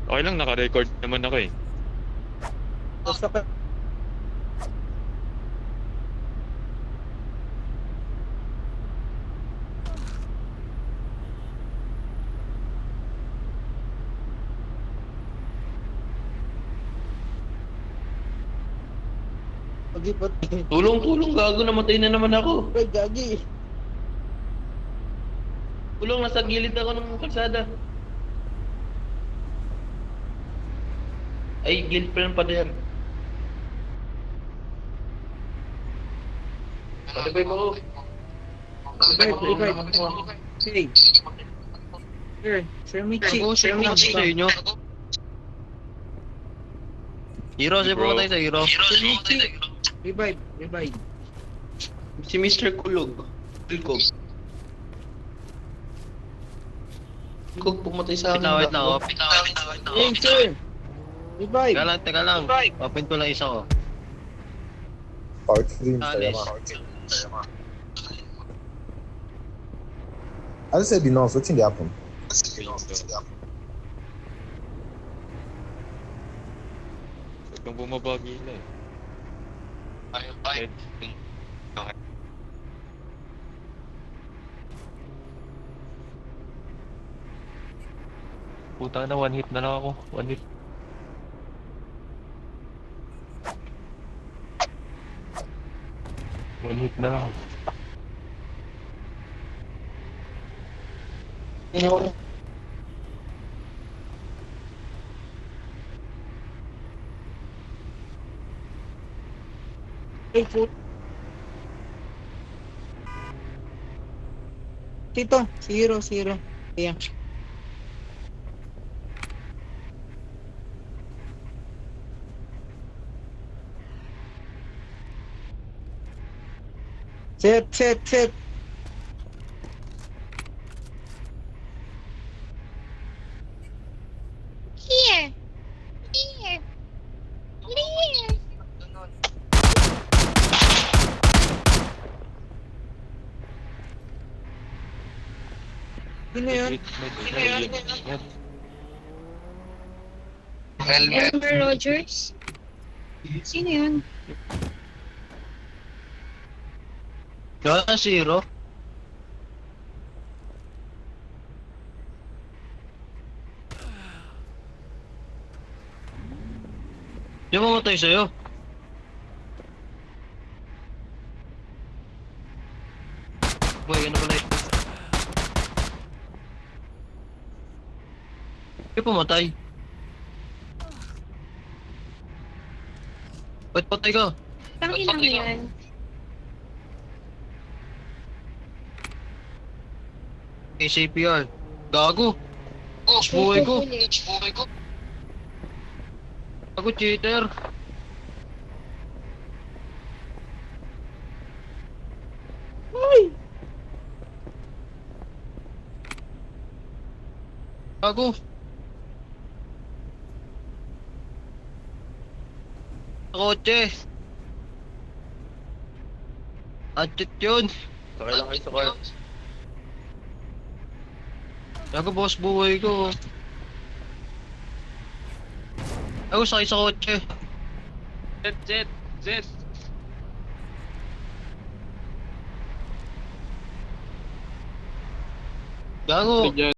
Okay lang, naka-record naman ako eh. Basta ka. Pag-ipot. Tulong, gago, namatay na naman ako. Ay, gagi. Tulong, nasa gilid ako ng kalsada. Ay, gilid pa ng pader. Patibay mo ako. Revive. Hey. Sir Michi. Sir Michi. Sa inyo. Hero, siya Bro. pumatay sa hero. Sir Michi. Revive. Si Mr. Kulog. Kulog. Kulog pumatay sa akin. Wait lang, wait lang. Hey, sir. Revive. Teka lang. Open ko lang isa ko. Park stream Honest. sayama. I just said the nonce, wetin dey happen? Huwag kang bumabagi na eh. Ed, puta na, one hit na lang ako. One hit. One hit na lang. Hey, foot. Tito, si Hero. Ayan. Set. Here. Sino yun? Elmer Rogers? Sino yun? Kaya si hero. Yung mamatay sa'yo. Boy, ano pala yun? Yung pumatay. Ba't patay ka? Pang ilang yan? ACPR. Gago. Buhay ko. Ulit. Gago, cheater. Gago. Kotse. Atchit yun. Sakay lang kayo sa car. Gago, boss, buhay ko. Ako, sakay sa kotse. Jet. Gago.